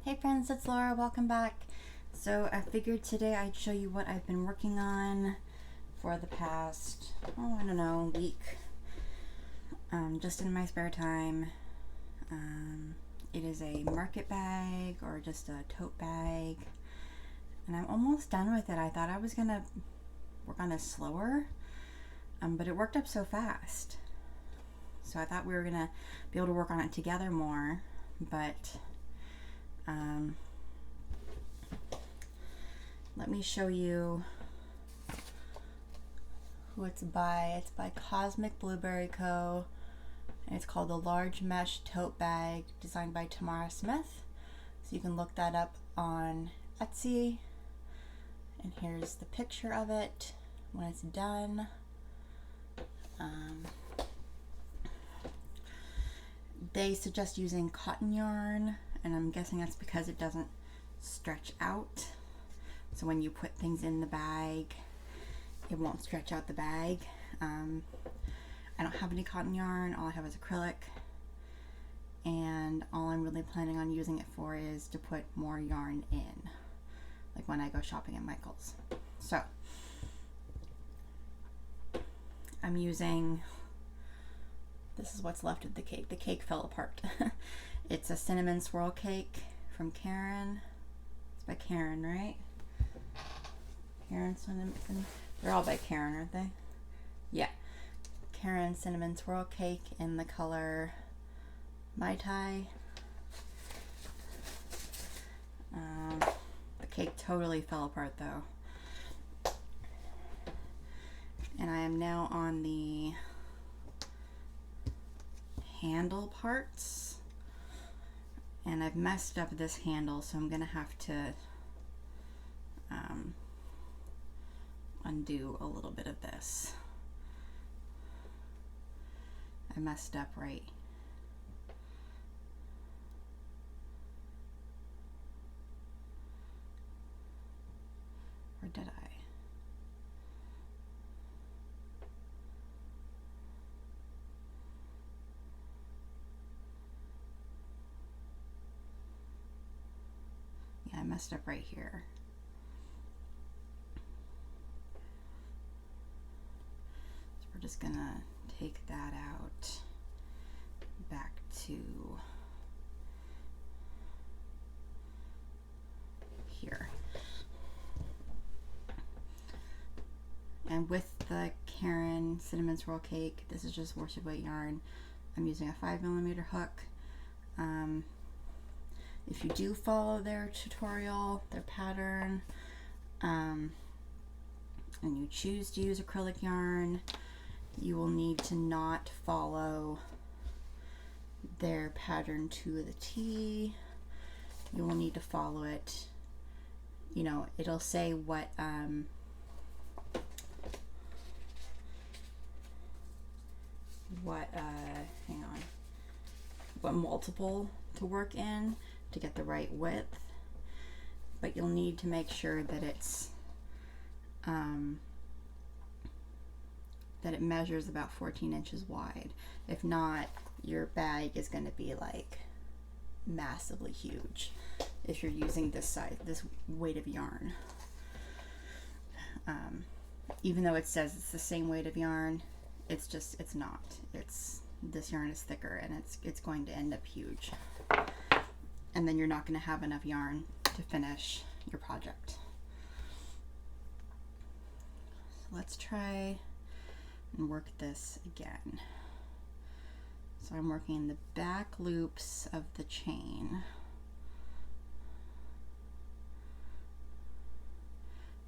Hey friends, it's Laura. Welcome back. So I figured today I'd show you what I've been working on for the past, week, just in my spare time. It is a market bag or just a tote bag, and I'm almost done with it. I thought I was gonna work on it slower, but it worked up so fast. So I thought we were gonna be able to work on it together more, but let me show you who it's by. It's by Cosmic Blueberry Co. And it's called the Large Mesh Tote Bag, designed by Tamara Smith. So you can look that up on Etsy. And here's the picture of it when it's done. They suggest using cotton yarn, and I'm guessing that's because it doesn't stretch out. So when you put things in the bag, it won't stretch out the bag. I don't have any cotton yarn. All I have is acrylic, and all I'm really planning on using it for is to put more yarn in, like when I go shopping at Michael's. So I'm using, this is what's left of the cake. The cake fell apart. It's a cinnamon swirl cake from Karen. It's by Karen, right? Karen cinnamon. They're all by Karen, aren't they? Yeah. Karen cinnamon swirl cake in the color Mai Tai. The cake totally fell apart though. And I am now on the handle parts, and I've messed up this handle, so I'm gonna have to undo a little bit of this. I messed up right. Or did I? Yeah, I messed up right here. So we're just gonna take that out back to here. And with the Karen cinnamon swirl cake, this is just worsted weight yarn. I'm using a 5mm hook. If you do follow their tutorial, their pattern, and you choose to use acrylic yarn, you will need to not follow their pattern to the T. You will need to follow it, you know, it'll say what hang on, what multiple to work in to get the right width, but you'll need to make sure that it's that it measures about 14 inches wide. If not, your bag is going to be like massively huge if you're using this size, this weight of yarn. Even though it says it's the same weight of yarn, it's not. This yarn is thicker, and it's going to end up huge, and then you're not going to have enough yarn to finish your project. So let's try and work this again. So I'm working the back loops of the chain.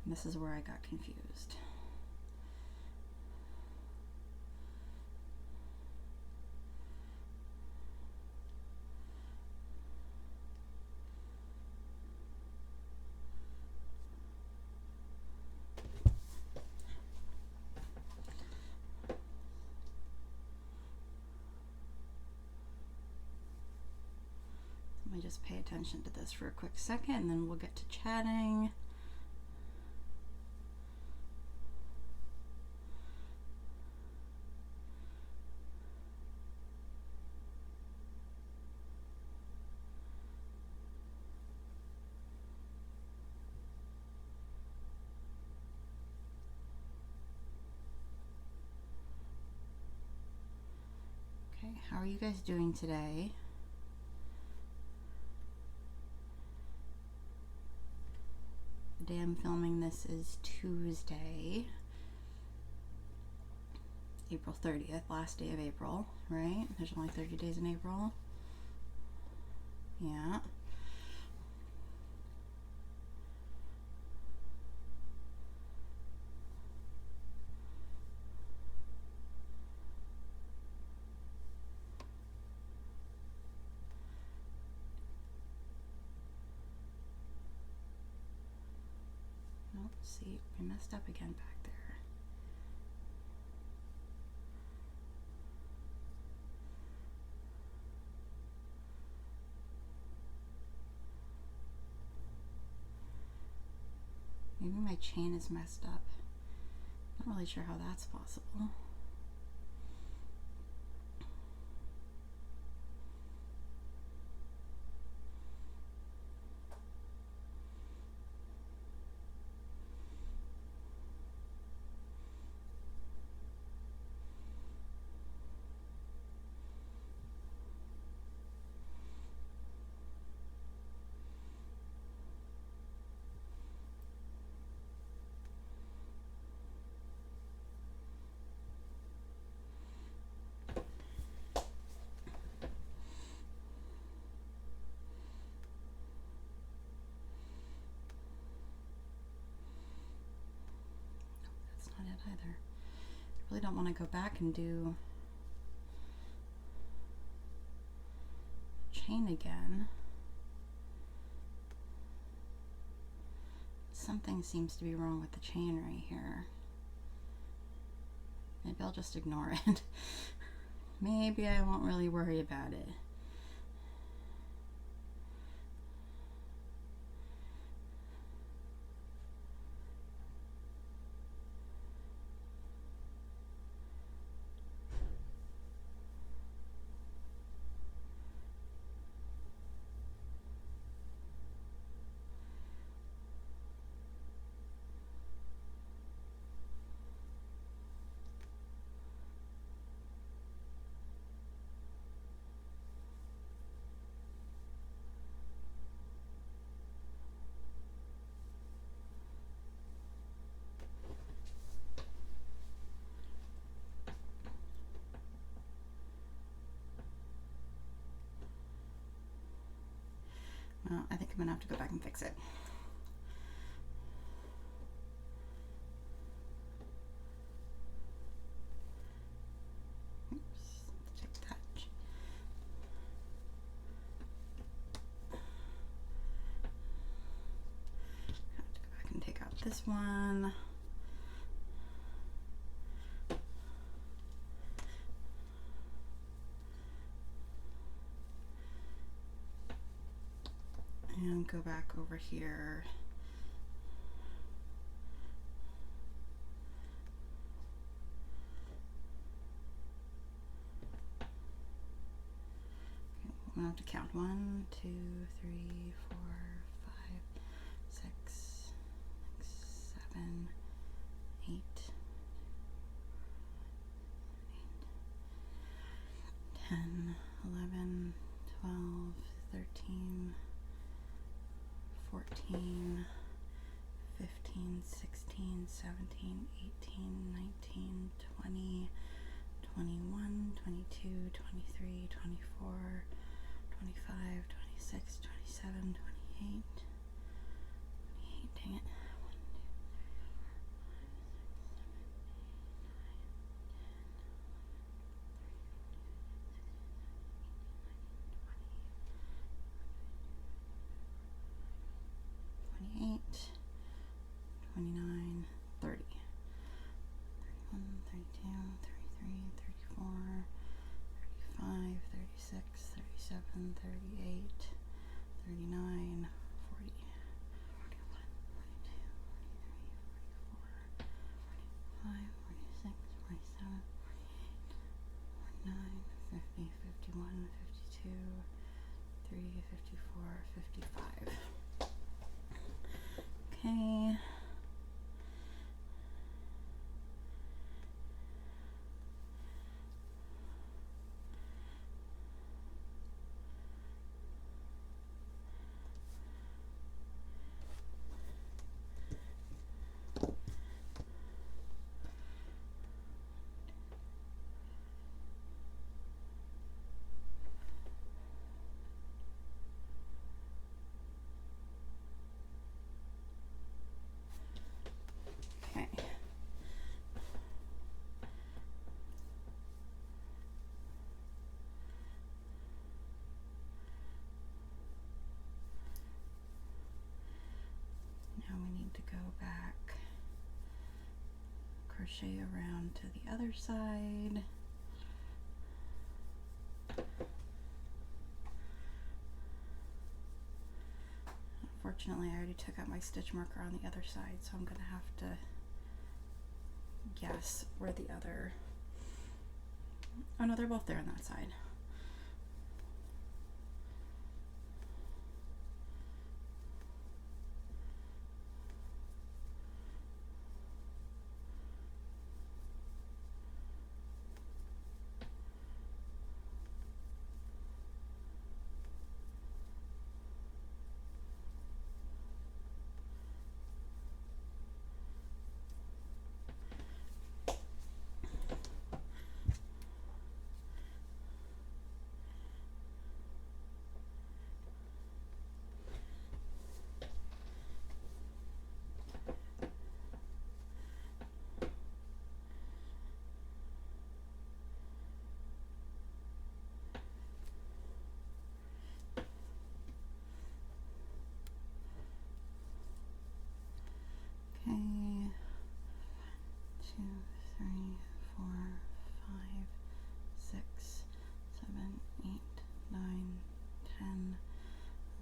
And this is where I got confused. Let me just pay attention to this for a quick second, and then we'll get to chatting. how are you guys doing today? The day I'm filming this is Tuesday, April 30th, last day of April, right? There's only 30 days in April. Yeah. Oh, see, we messed up again back there. Maybe my chain is messed up. Not really sure how that's possible. Not it either. I really don't want to go back and do chain again. Something seems to be wrong with the chain right here. Maybe I'll just ignore it. Maybe I won't really worry about it. Well, I think I'm gonna have to go back and fix it. Oops, let's take that. I have to go back and take out this one. And go back over here. Okay, I'm gonna have to count 1, 2, 3, 4, 5, 6, 7, 8, 10, 11, 12, 13, 14, 15, 16, 17, 18, 19, 20, 21, 22, 23, 24, 25, 26, 27, 28, 28, dang it. 28, 29, 30, 31, 32, 33, 34, 35, 36, 37, 38, 39, 40, 41, 42, 43, 44, 45, 46, 47, 48, 49, 50, 51, 52, 53, 54, 55. Okay. to go back, crochet around to the other side. Unfortunately, I already took out my stitch marker on the other side, so I'm going to have to guess where the other, oh no, they're both there on that side. Okay, 2, 3, 4, 5, 6, 7, 8, 9, 10,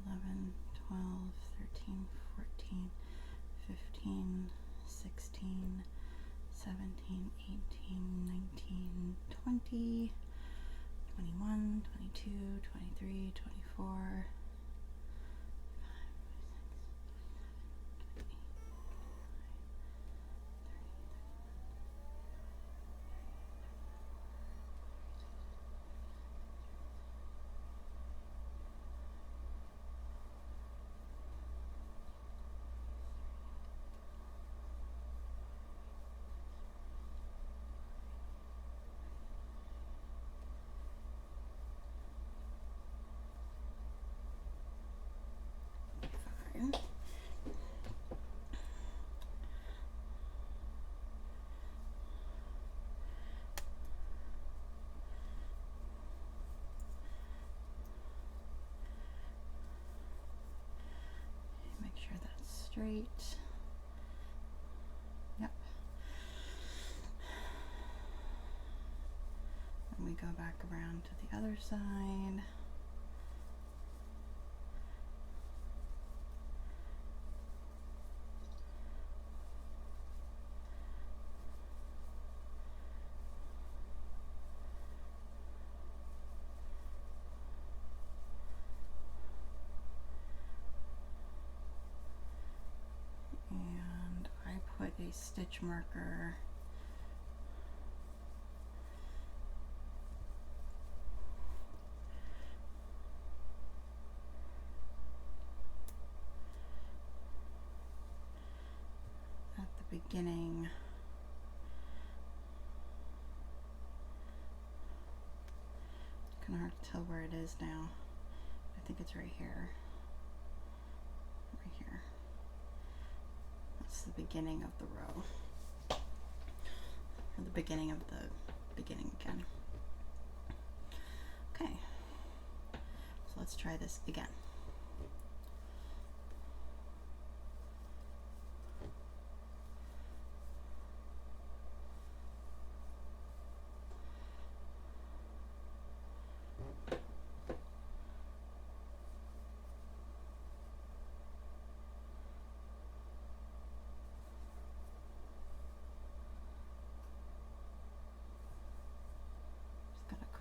11, 12, 13, 14, 15, 16, 17, 18, 19, 20, 21, 22, 23, 24, make sure that's straight. Yep. And we go back around to the other side. And I put a stitch marker at the beginning kind of hard to tell where it is now. I think it's right here. Right here. That's the beginning of the row. Or the beginning of the beginning again. Okay. So let's try this again.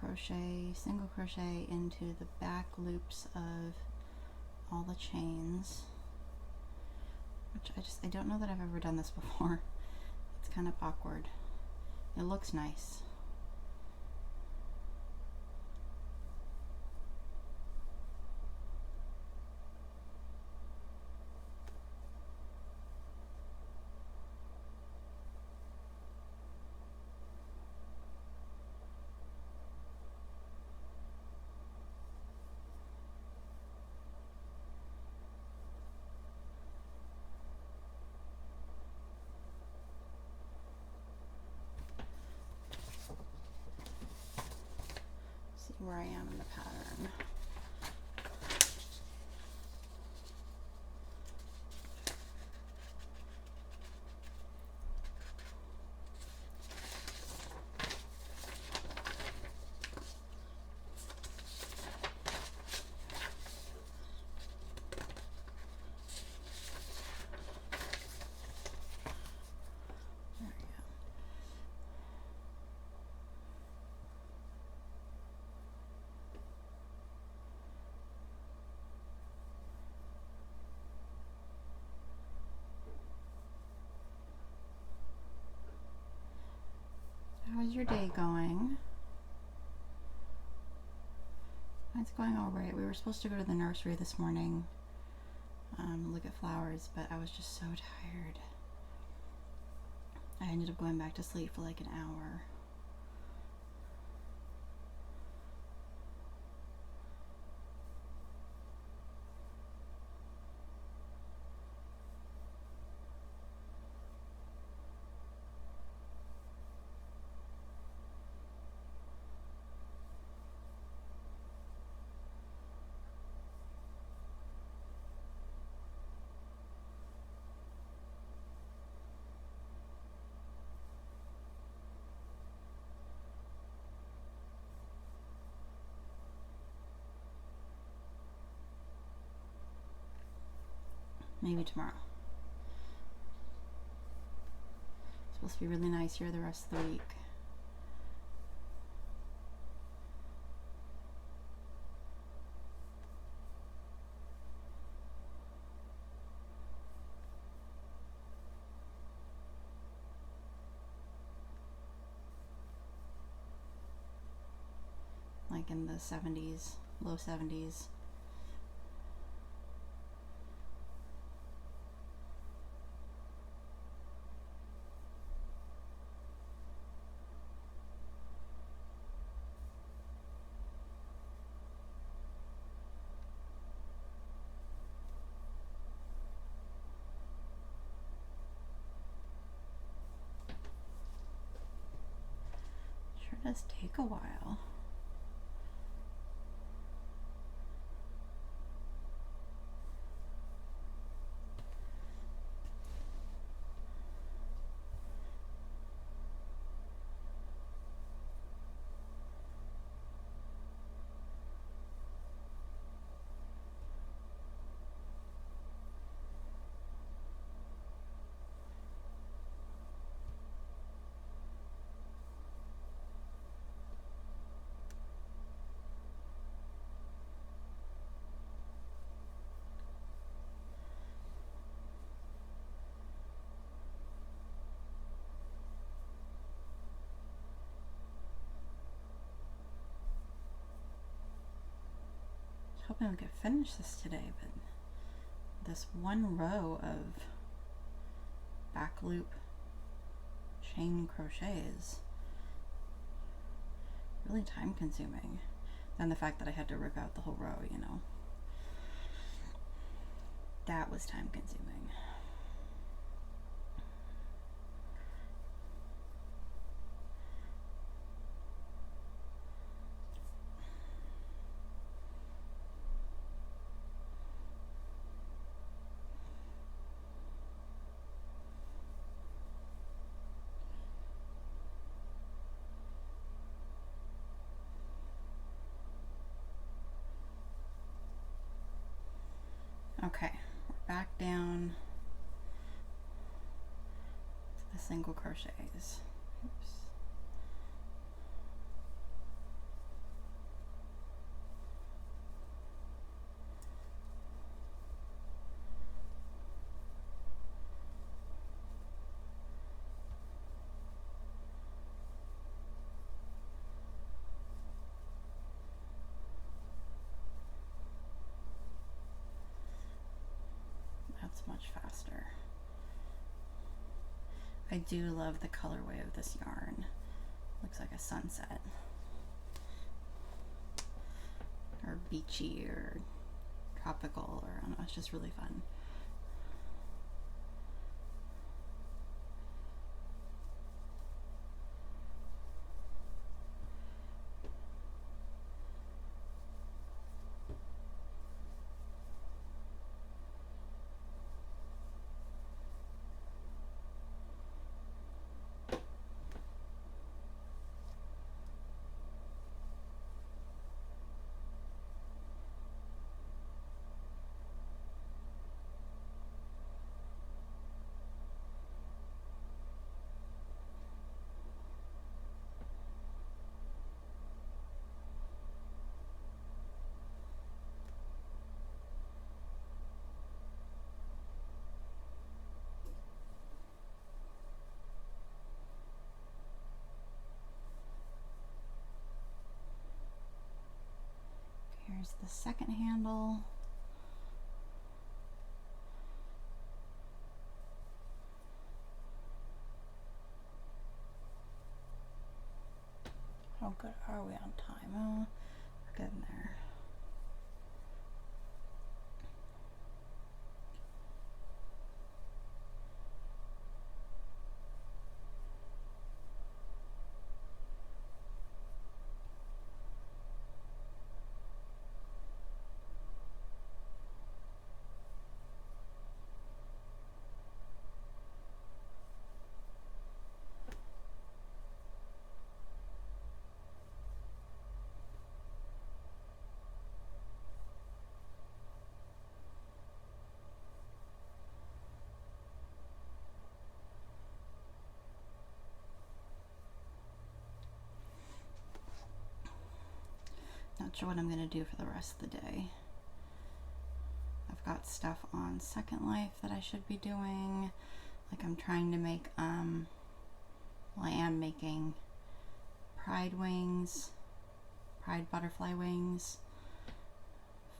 Crochet, single crochet into the back loops of all the chains, which I don't know that I've ever done this before. It's kind of awkward. It looks nice. Where I am in the pattern. How's your day going? It's going all right. We were supposed to go to the nursery this morning, look at flowers, but I was just so tired. I ended up going back to sleep for like an hour. Maybe tomorrow. It's supposed to be really nice here the rest of the week. Like in the 70s, low 70s. Sure does take a while. Hoping we could finish this today, but this one row of back loop chain crochet is really time consuming. Then the fact that I had to rip out the whole row, you know, that was time consuming. Okay, we're back down to the single crochets. Oops. That's much faster. I do love the colorway of this yarn. Looks like a sunset. Or beachy or tropical, or I don't know, it's just really fun. Here's the second handle. How good are we on time? Oh, we're getting there. Not sure what I'm going to do for the rest of the day. I've got stuff on Second Life that I should be doing. Like I'm trying to make, well, I am making pride wings, pride butterfly wings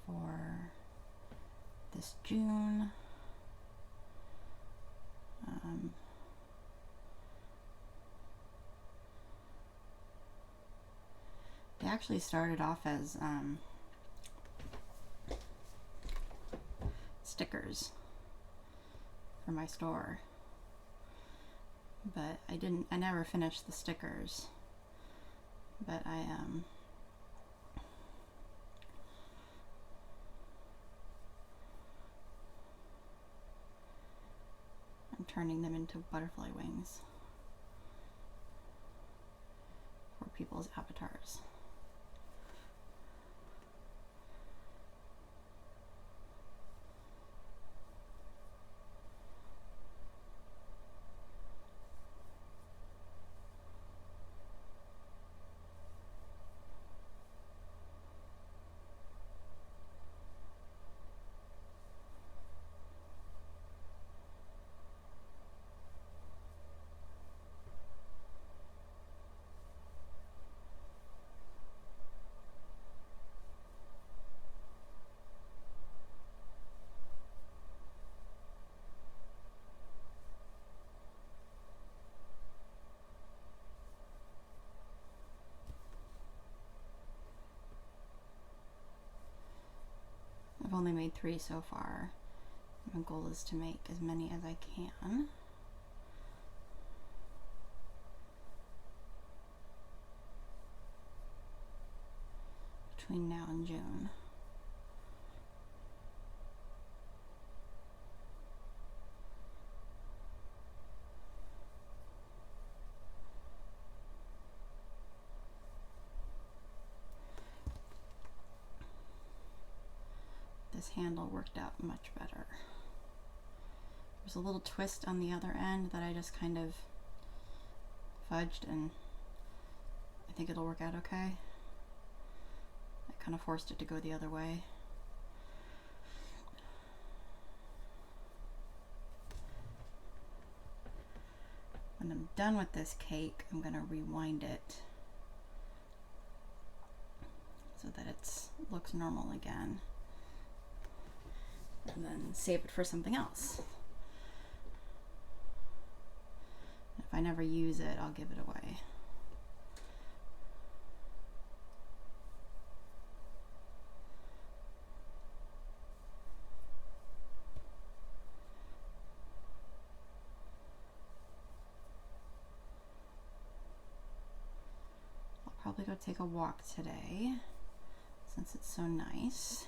for this June. They actually started off as stickers for my store, but I never finished the stickers, but I'm turning them into butterfly wings for people's avatars. I've only made 3 so far. My goal is to make as many as I can. Between now and June. This handle worked out much better. There's a little twist on the other end that I just kind of fudged, and I think it'll work out okay. I kind of forced it to go the other way. When I'm done with this cake, I'm going to rewind it so that it looks normal again, and then save it for something else. If I never use it, I'll give it away. I'll probably go take a walk today since it's so nice.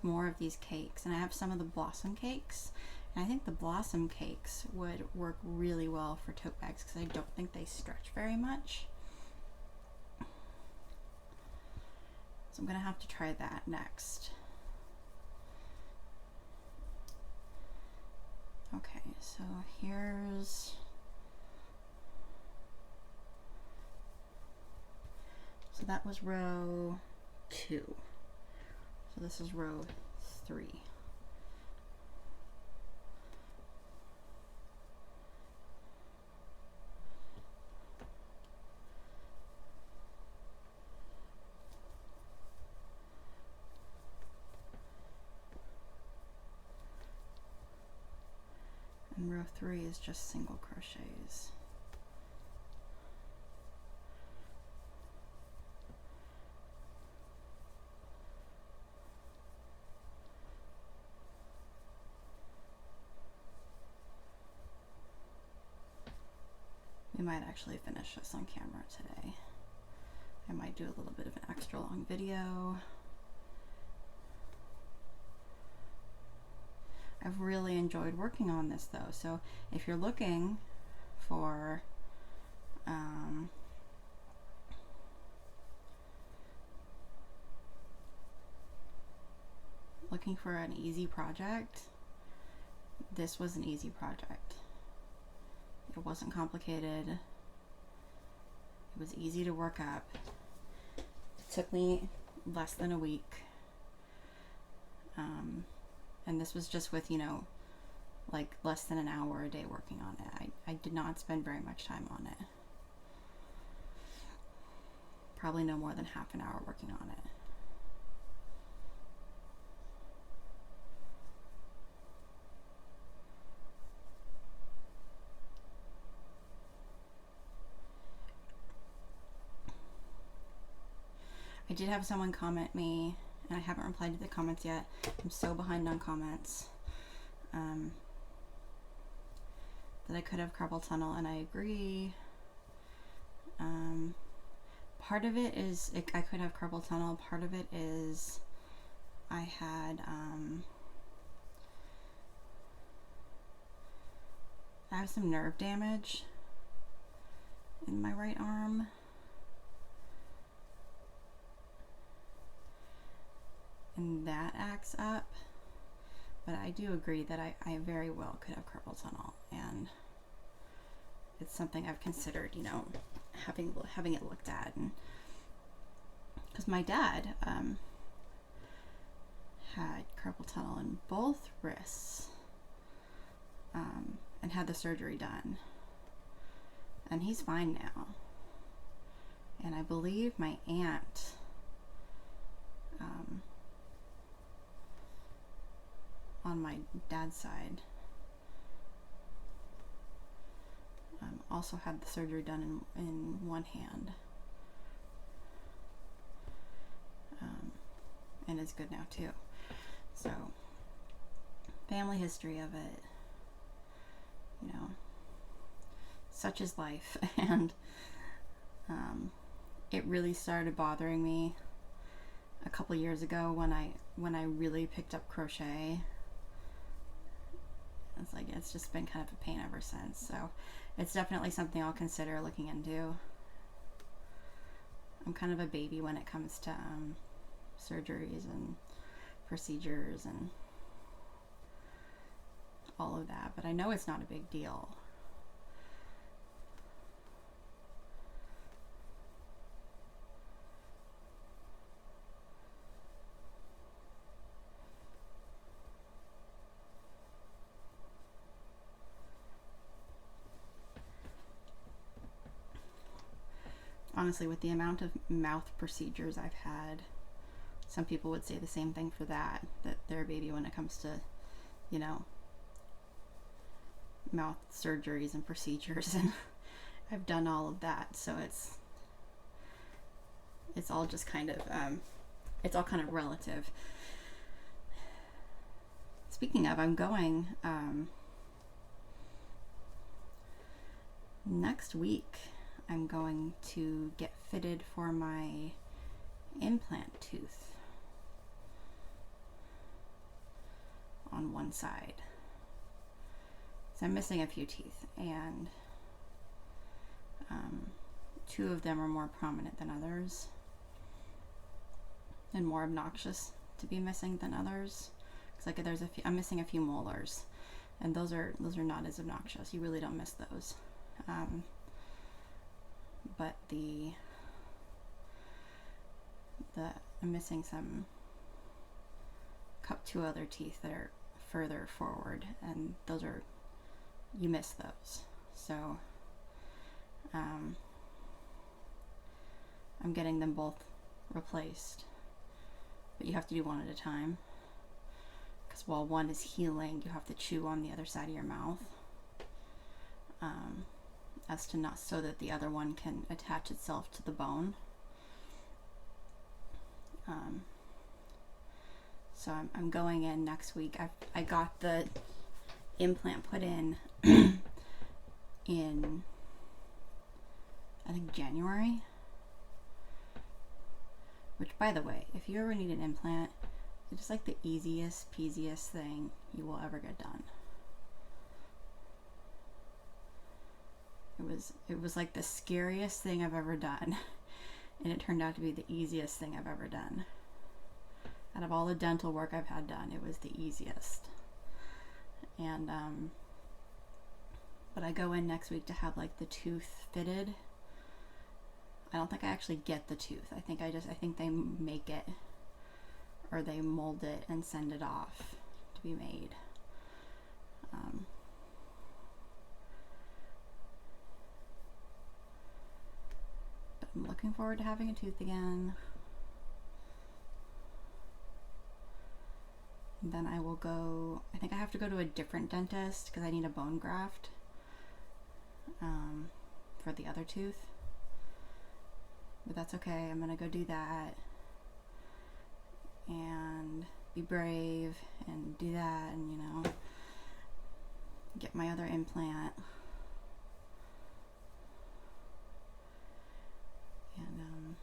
More of these cakes, and I have some of the blossom cakes, and I think the blossom cakes would work really well for tote bags because I don't think they stretch very much. So I'm gonna have to try that next. Okay, so here's So that was row 2. So this is row 3. And row 3 is just single crochets. We might actually finish this on camera today. I might do a little bit of an extra long video. I've really enjoyed working on this though, so if you're looking for an easy project, this was an easy project. It wasn't complicated. It was easy to work up. It took me less than a week. And this was just with, you know, like less than an hour a day working on it. I did not spend very much time on it. Probably no more than half an hour working on it. I did have someone comment me, and I haven't replied to the comments yet. I'm so behind on comments. That I could have carpal tunnel, and I agree. Part of it is I could have carpal tunnel. Part of it is I had I have some nerve damage in my right arm. And that acts up, but I do agree that I very well could have carpal tunnel, and it's something I've considered, you know, having it looked at, and because my dad had carpal tunnel in both wrists, and had the surgery done, and he's fine now. And I believe my aunt on my dad's side also had the surgery done in one hand, and is good now too. So family history of it, you know, such is life. And it really started bothering me a couple years ago when I really picked up crochet. It's like, it's just been kind of a pain ever since. So it's definitely something I'll consider looking into. I'm kind of a baby when it comes to surgeries and procedures and all of that, but I know it's not a big deal. Honestly, with the amount of mouth procedures I've had, some people would say the same thing for that they're a baby when it comes to, you know, mouth surgeries and procedures, and I've done all of that, so it's all just kind of it's all kind of relative. Speaking of, I'm going next week. I'm going to get fitted for my implant tooth on one side. So I'm missing a few teeth, and 2 of them are more prominent than others and more obnoxious to be missing than others. It's like there's I'm missing a few molars, and those are not as obnoxious. You really don't miss those. But the I'm missing some two other teeth that are further forward, and those are, you miss those. So I'm getting them both replaced, but you have to do one at a time, because while one is healing, you have to chew on the other side of your mouth, as to not, so that the other one can attach itself to the bone. So I'm going in next week. I got the implant put in in, I think, January. Which, by the way, if you ever need an implant, it's like the easiest peasiest thing you will ever get done. It was like the scariest thing I've ever done, and it turned out to be the easiest thing I've ever done. Out of all the dental work I've had done, it was the easiest. And but I go in next week to have like the tooth fitted. I don't think I actually get the tooth. I think they make it, or they mold it and send it off to be made. But I'm looking forward to having a tooth again. And then I will go, I think I have to go to a different dentist because I need a bone graft for the other tooth. But that's okay, I'm gonna go do that and be brave and do that, and, you know, get my other implant and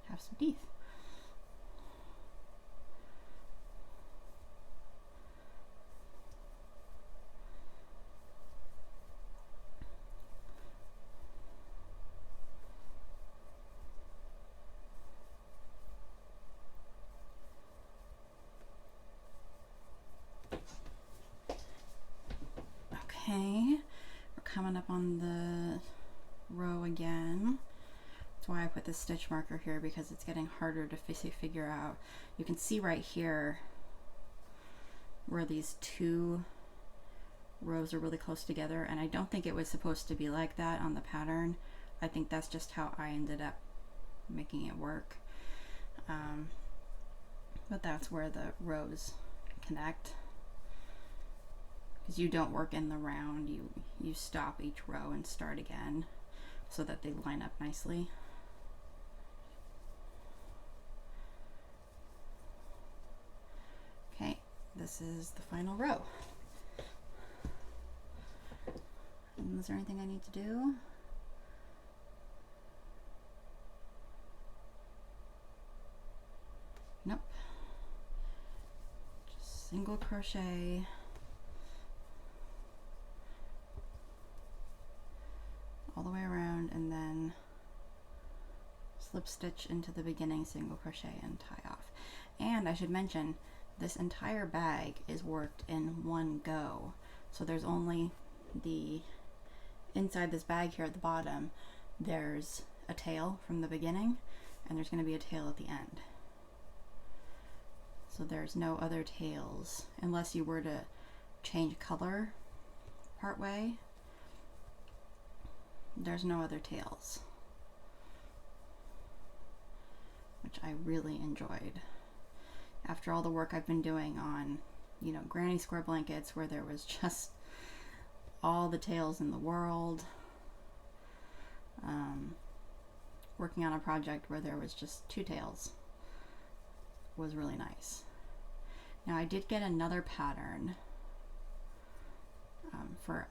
have some teeth. Okay, we're coming up on the row again. That's why I put this stitch marker here, because it's getting harder to figure out. You can see right here where these two rows are really close together, and I don't think it was supposed to be like that on the pattern. I think that's just how I ended up making it work. But that's where the rows connect. Because you don't work in the round, you stop each row and start again so that they line up nicely. Okay, this is the final row. And is there anything I need to do? Nope. Just single crochet. All the way around, and then slip stitch into the beginning, single crochet, and tie off. And I should mention, this entire bag is worked in one go, so there's only the inside this bag here at the bottom, there's a tail from the beginning, and there's going to be a tail at the end. So there's no other tails unless you were to change color part way. There's no other tails, which I really enjoyed. After all the work I've been doing on, you know, granny square blankets where there was just all the tails in the world, working on a project where there was just two tails was really nice. Now I did get another pattern for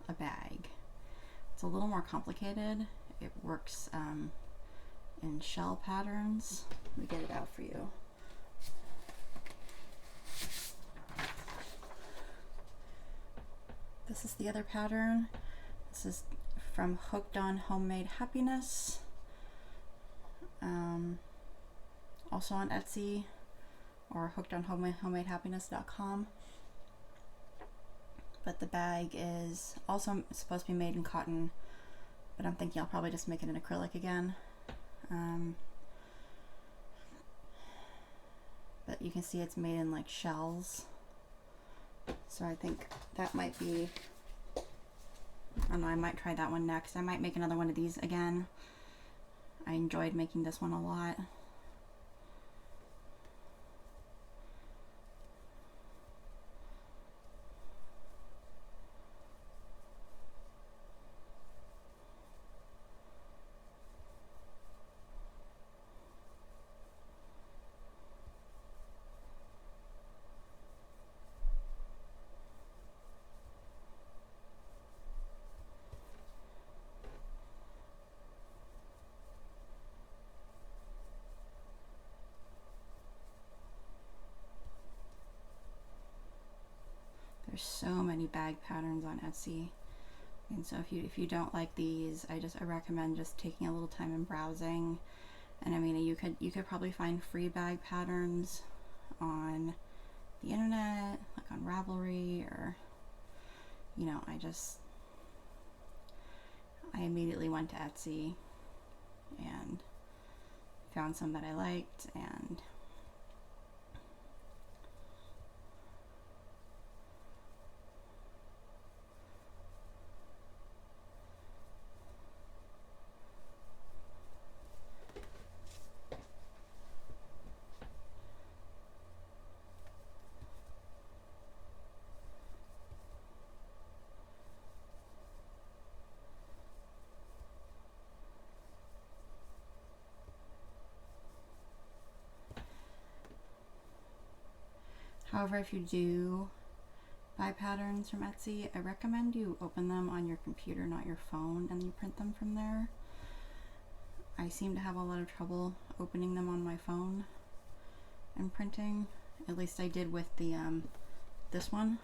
a bag. It's a little more complicated. It works in shell patterns. Let me get it out for you. This is the other pattern. This is from Hooked on Homemade Happiness. Also on Etsy or hookedonhomemadehappiness.com. But the bag is also supposed to be made in cotton, but I'm thinking I'll probably just make it in acrylic again. but you can see it's made in like shells. So I think that might be, I don't know, I might try that one next. I might make another one of these again. I enjoyed making this one a lot. There's so many bag patterns on Etsy, and so if you don't like these, I recommend just taking a little time and browsing. And I mean, you could probably find free bag patterns on the internet, like on Ravelry, or you know, I immediately went to Etsy and found some that I liked, and however, if you do buy patterns from Etsy, I recommend you open them on your computer, not your phone, and you print them from there. I seem to have a lot of trouble opening them on my phone and printing. At least I did with the this one.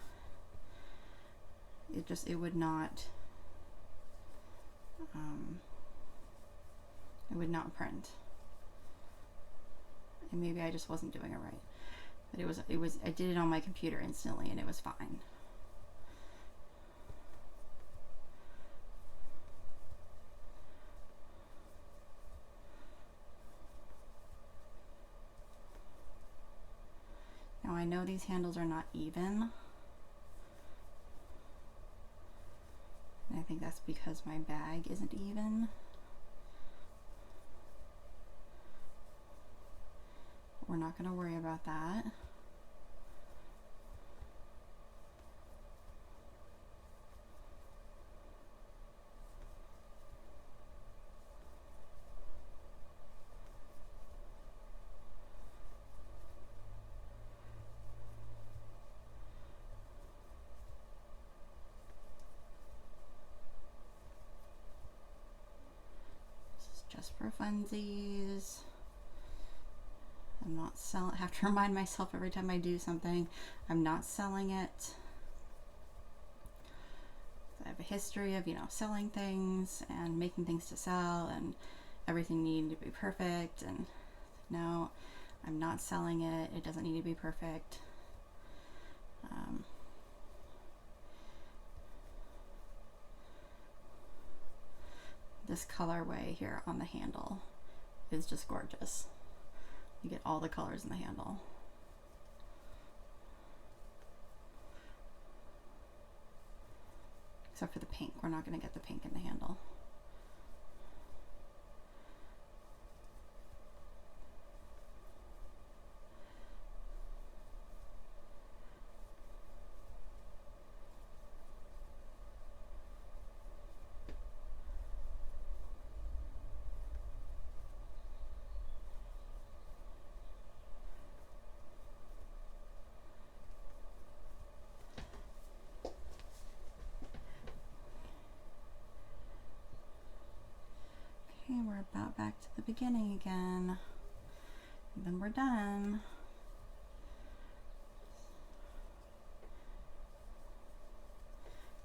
It would not print. And maybe I just wasn't doing it right. But I did it on my computer instantly, and it was fine. Now I know these handles are not even. And I think that's because my bag isn't even. We're not going to worry about that. This is just for funsies. I'm not selling. I have to remind myself every time I do something, I'm not selling it. I have a history of, you know, selling things and making things to sell, and everything needing to be perfect. And no, I'm not selling it. It doesn't need to be perfect. This colorway here on the handle is just gorgeous. You get all the colors in the handle. Except for the pink. We're not going to get the pink in the handle. Okay, we're about back to the beginning again. And then we're done.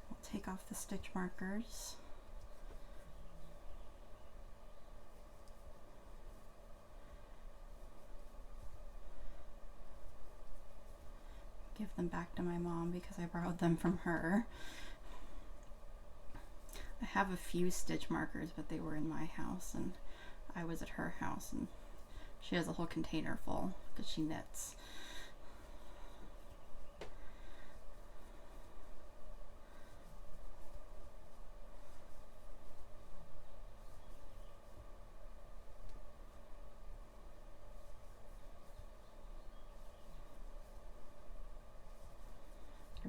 We'll take off the stitch markers. Give them back to my mom because I borrowed them from her. I have a few stitch markers, but they were in my house and I was at her house, and she has a whole container full because she knits.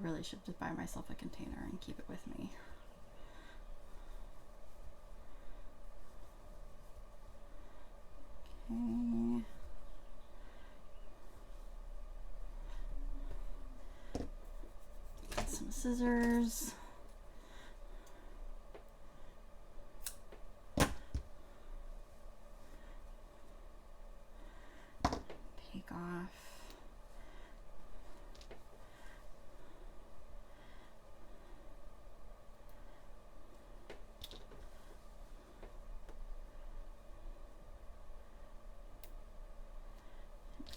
really should just buy myself a container and keep it with me. Okay. Get some scissors. Take off.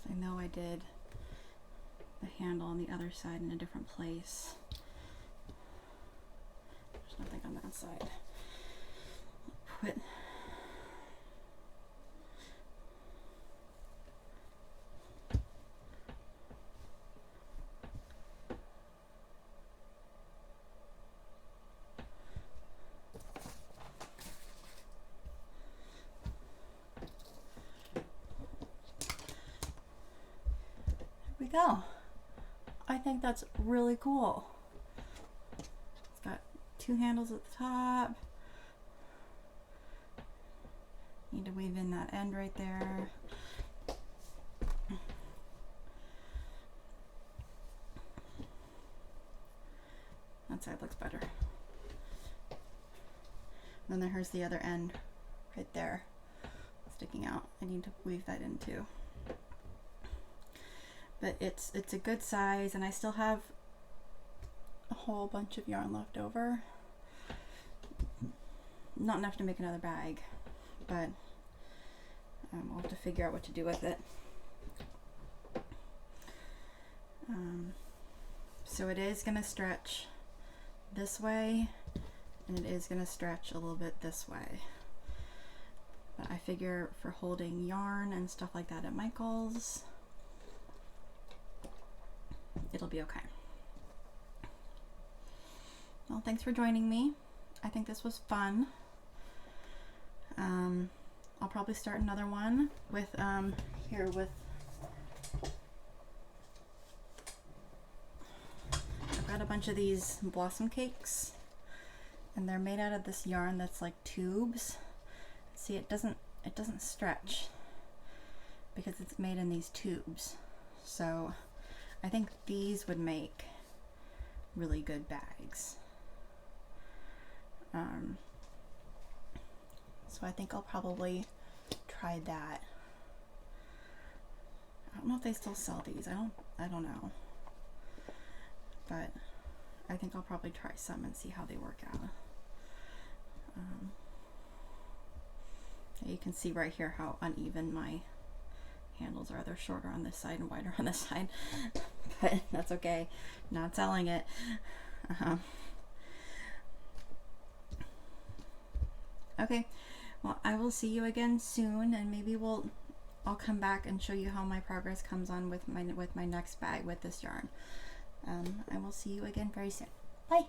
I know I did the handle on the other side in a different place. There's nothing on that side. Put we go. I think that's really cool. It's got two handles at the top. Need to weave in that end right there. That side looks better. And then here's the other end right there sticking out. I need to weave that in too. But it's a good size, and I still have a whole bunch of yarn left over. Not enough to make another bag, but I'll have to figure out what to do with it. So it is going to stretch this way, and it is going to stretch a little bit this way. But I figure for holding yarn and stuff like that at Michael's, it'll be okay. Well, thanks for joining me. I think this was fun. I'll probably start another one with here with I've got a bunch of these blossom cakes, and they're made out of this yarn that's like tubes. See, it doesn't stretch because it's made in these tubes. So I think these would make really good bags. So I think I'll probably try that. I don't know if they still sell these. I don't know. But I think I'll probably try some and see how they work out. You can see right here how uneven my handles are. They're shorter on this side and wider on this side. But that's okay. Not selling it. Okay, well, I will see you again soon, and maybe I'll come back and show you how my progress comes on with my next bag with this yarn. I will see you again very soon. Bye.